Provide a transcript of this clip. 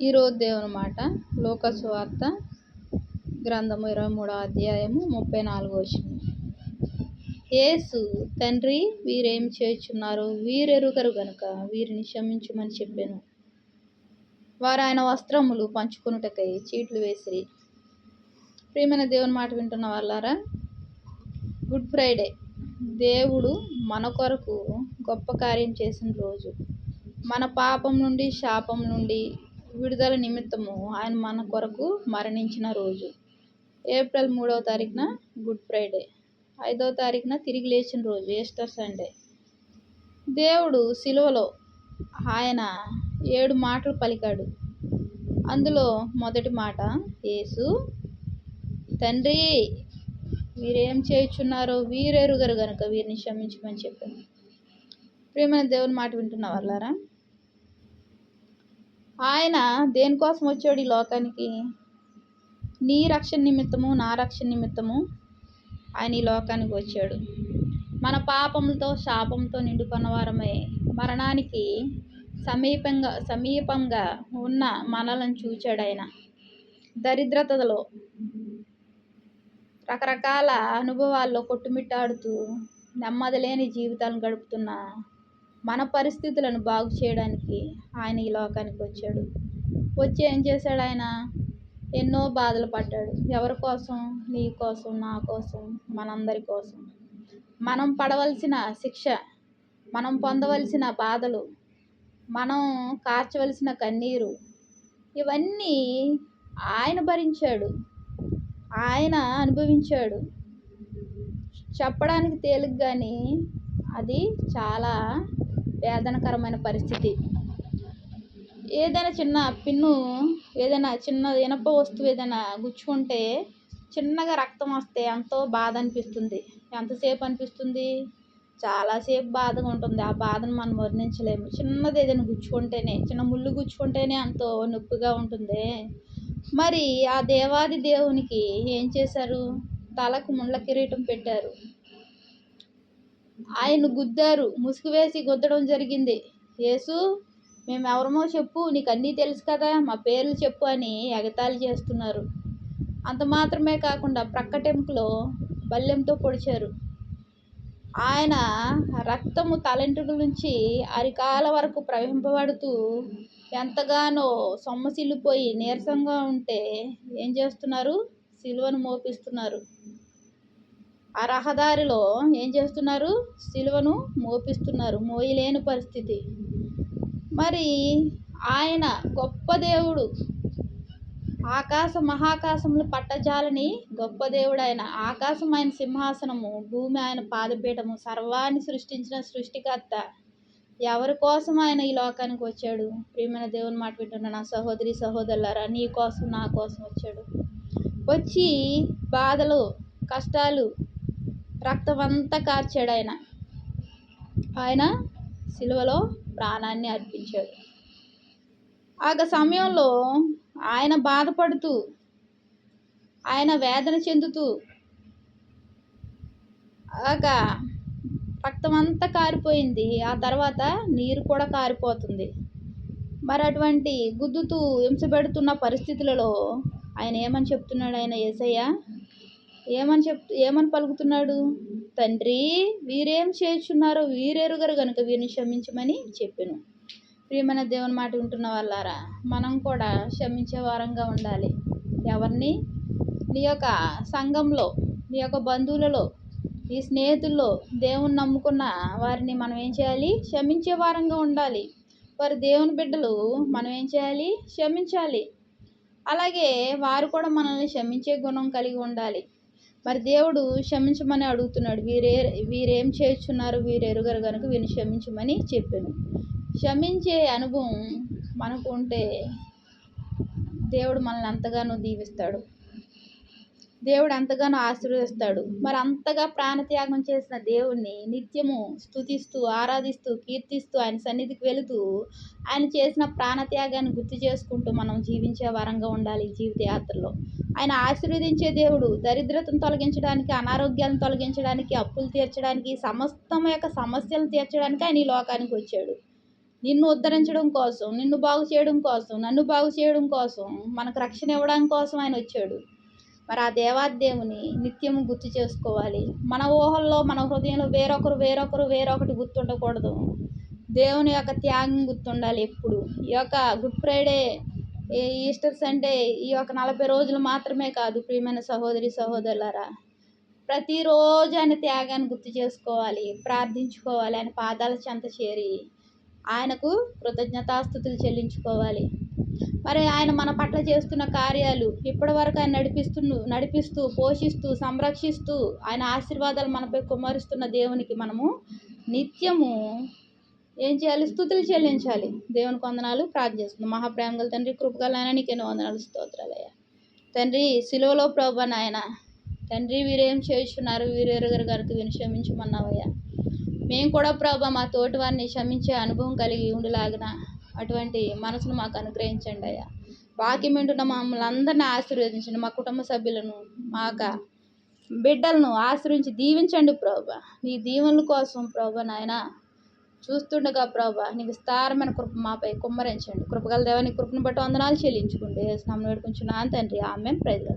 ఈరోజు దేవుని మాట లోక సువార్త గ్రంథము 23వ అధ్యాయము 34వ వచనం. యేసు తండ్రి వీరేమి చేయుచున్నారో వీరెరుగరు గనుక వీరిని క్షమించుమని చెప్పెను. వారు ఆయన వస్త్రములు పంచుకొనుటకై చీట్లు వేసిరి. ప్రియమైన దేవుని మాట వింటున్న వాళ్ళారా, గుడ్ ఫ్రైడే దేవుడు మన కొరకు గొప్ప కార్యం చేసిన రోజు. మన పాపం నుండి శాపం నుండి విడుదల నిమిత్తము ఆయన మన కొరకు మరణించిన రోజు. ఏప్రిల్ 3వ తారీఖున గుడ్ ఫ్రైడే, 5వ తారీఖున తిరిగి లేచిన రోజు ఈస్టర్ సండే. దేవుడు సిలువలో ఆయన 7 మాటలు పలికాడు. అందులో మొదటి మాట, యేసు తండ్రి వీరేం చేయుచున్నారో వీరెరుగరు గనుక వీరిని క్షమించమని చెప్పాను. ప్రియమైన దేవుని మాట వింటున్న వాళ్ళారా, ఆయన దేనికోసం వచ్చాడు ఈ లోకానికి? నీ రక్షణ నిమిత్తము, నా రక్షణ నిమిత్తము ఆయన ఈ లోకానికి వచ్చాడు. మన పాపములతో శాపంతో నిండుకున్న వారమై మరణానికి సమీపంగా ఉన్న మనలను చూచాడు. ఆయన దరిద్రతలో రకరకాల అనుభవాల్లో కొట్టుమిట్టాడుతూ నెమ్మది లేని జీవితాలను గడుపుతున్న మన పరిస్థితులను బాగు చేయడానికి ఆయన ఈ లోకానికి వచ్చాడు. వచ్చి ఏం చేశాడు? ఆయన ఎన్నో బాధలు పడ్డాడు. ఎవరి కోసం? నీ కోసం, నా కోసం, మనందరి కోసం. మనం పడవలసిన శిక్ష, మనం పొందవలసిన బాధలు, మనం కార్చవలసిన కన్నీరు, ఇవన్నీ ఆయన భరించాడు, ఆయన అనుభవించాడు. చెప్పడానికి తేలిక కానీ అది చాలా వేదనకరమైన పరిస్థితి. ఏదైనా చిన్న పిన్ను, ఏదైనా చిన్న ఇనప వస్తువు ఏదైనా గుచ్చుకుంటే చిన్నగా రక్తం వస్తే ఎంతో బాధ అనిపిస్తుంది. ఎంతసేపు అనిపిస్తుంది? చాలాసేపు బాధగా ఉంటుంది. ఆ బాధను మనం వర్ణించలేము. చిన్నది ఏదైనా గుచ్చుకుంటేనే, చిన్న ముళ్ళు గుచ్చుకుంటేనే ఎంతో నొప్పిగా ఉంటుంది. మరి ఆ దేవాది దేవునికి ఏం చేశారు? తలకు ముళ్ళ కిరీటం పెట్టారు. ఆయన గుద్దారు, ముసుగు వేసి గుద్దడం జరిగింది. యేసు మేమెవరమో చెప్పు, నీకు అన్నీ తెలుసు కదా, మా పేర్లు చెప్పు అని ఎగతాళి చేస్తున్నారు. అంత మాత్రమే కాకుండా ప్రక్కటెంపులో బల్లెంతో పొడిచారు. ఆయన రక్తము తలెంట్రుకల నుంచి అరికాల వరకు ప్రవహింపబడుతూ ఎంతగానో సొమ్మసిల్లిపోయి నీరసంగా ఉంటే ఏం చేస్తున్నారు? సిలువను మోపిస్తున్నారు. ఆ రహదారిలో ఏం చేస్తున్నారు? సిలువను మోపిస్తున్నారు. మోయలేని పరిస్థితి. మరి ఆయన గొప్ప దేవుడు, మహాకాశములు పట్టజాలని గొప్ప దేవుడు ఆయన. ఆకాశం ఆయన సింహాసనము, భూమి ఆయన పాదపీఠము, సర్వాన్ని సృష్టించిన సృష్టికర్త. ఎవరి కోసం ఆయన ఈ లోకానికి వచ్చాడు? ప్రియమైన దేవుని మాట వింటున్న నా సహోదరి సహోదరులారా, నీ కోసం, నా కోసం వచ్చాడు. వచ్చి బాధలు, కష్టాలు, రక్తం అంతా కార్చాడు. ఆయన సిలువలో ప్రాణాన్ని అర్పించాడు. ఆ సమయంలో ఆయన బాధపడుతూ, ఆయన వేదన చెందుతూ, రక్తం అంతా కారిపోయింది. ఆ తర్వాత నీరు కూడా కారిపోతుంది. మరి అటువంటి గుద్దుతూ హింసపెడుతున్న పరిస్థితులలో ఆయన ఏమని చెప్తున్నాడు? ఆయన యేసయ్య ఏమని పలుకుతున్నాడు? తండ్రి వీరేం చేయుచున్నారో వీరెరుగరు గనుక వీరిని క్షమించమని చెప్పెను. ప్రియమైన దేవుని మాట వింటున్న వాళ్ళారా, మనం కూడా క్షమించే వారంగా ఉండాలి. ఎవరిని? నీ యొక్క సంఘంలో, నీ యొక్క బంధువులలో, నీ స్నేహితుల్లో దేవుని నమ్ముకున్న వారిని మనం ఏం చేయాలి? క్షమించే వారంగా ఉండాలి. వారు దేవుని బిడ్డలు, మనం ఏం చేయాలి? క్షమించాలి. అలాగే వారు కూడా మనల్ని క్షమించే గుణం కలిగి ఉండాలి. మరి దేవుడు క్షమించమని అడుగుతున్నాడు. వీరేం చేయుచున్నారు వీరెరుగరు గనుక వీరిని క్షమించమని చెప్పాను. క్షమించే అనుభవం మనకు ఉంటే దేవుడు మనల్ని ఎంతగానో దీవిస్తాడు, దేవుడు ఎంతగానో ఆశీర్వదిస్తాడు. మరి అంతగా ప్రాణత్యాగం చేసిన దేవుణ్ణి నిత్యము స్తుతిస్తూ, ఆరాధిస్తూ, కీర్తిస్తూ, ఆయన సన్నిధికి వెళుతూ ఆయన చేసిన ప్రాణత్యాగాన్ని గుర్తు చేసుకుంటూ మనం జీవించే వరంగా ఉండాలి. జీవిత యాత్రలో ఆయన ఆశీర్వదించే దేవుడు. దరిద్రతను తొలగించడానికి, అనారోగ్యాలను తొలగించడానికి, అప్పులు తీర్చడానికి, సమస్తం యొక్క సమస్యలను తీర్చడానికి ఆయన ఈ లోకానికి వచ్చాడు. నిన్ను ఉద్ధరించడం కోసం, నిన్ను బాగు చేయడం కోసం, నన్ను బాగు చేయడం కోసం, మనకు రక్షణ ఇవ్వడం కోసం ఆయన వచ్చాడు. మరి ఆ దేవాదేవుని నిత్యము గుర్తు చేసుకోవాలి. మన ఊహల్లో, మన హృదయంలో వేరొకటి గుర్తుండకూడదు. దేవుని యొక్క త్యాగం గుర్తుండాలి ఎప్పుడు. ఈ యొక్క గుడ్ ఫ్రైడే, ఈస్టర్ సండే, ఈ యొక్క 40 రోజులు మాత్రమే కాదు ప్రియమైన సహోదరి సహోదరులారా, ప్రతిరోజు ఆయన త్యాగాన్ని గుర్తు చేసుకోవాలి, ప్రార్థించుకోవాలి, ఆయన పాదాల చెంత చేరి ఆయనకు కృతజ్ఞతాస్తుతులు చెల్లించుకోవాలి. మరి ఆయన మన పట్ల చేస్తున్న కార్యాలు ఇప్పటి వరకు ఆయన నడిపిస్తూ పోషిస్తూ సంరక్షిస్తూ ఆయన ఆశీర్వాదాలు మనపై కుమ్మరిస్తున్న దేవునికి మనము నిత్యము ఏం చేయాలి? స్తుతులు చెల్లించాలి. దేవునికి వందనాలు. ప్రార్థన చేస్తుంది. మహాప్రేమ గల తండ్రి, కృపగల నాయన, నీకెన్నో వందనాలు, స్తోత్రాలయ్యా. తండ్రి, సిలువలో ప్రభువా నాయన తండ్రి, వీరేం చేస్తున్నారు, వీరెరుగరు కనుక వీరిని క్షమించమన్నావయ్యా. మేము కూడా ప్రభా మా తోటి వారిని క్షమించే అనుభవం కలిగి ఉండలాగిన అటువంటి మనసును మాకు అనుగ్రహించండి అయ్యా. వాక్యం వింటున్న మమ్మల్ని అందరినీ ఆశీర్వదించండి. మా కుటుంబ సభ్యులను, మా బిడ్డలను ఆశ్రయించి దీవించండి ప్రభా. నీ దీవెనల కోసం ప్రభా నాయన చూస్తుండగా ప్రభా నీ విస్తారమైన కృప మాపై కుమ్మరించండి. కృపగల దేవా, నీ కృపను బట్టి వందనాలు చెల్లించుకోండి. స్నామం వేడుకుంటున్నాను తండ్రి. ఆమేన్. Praise lord.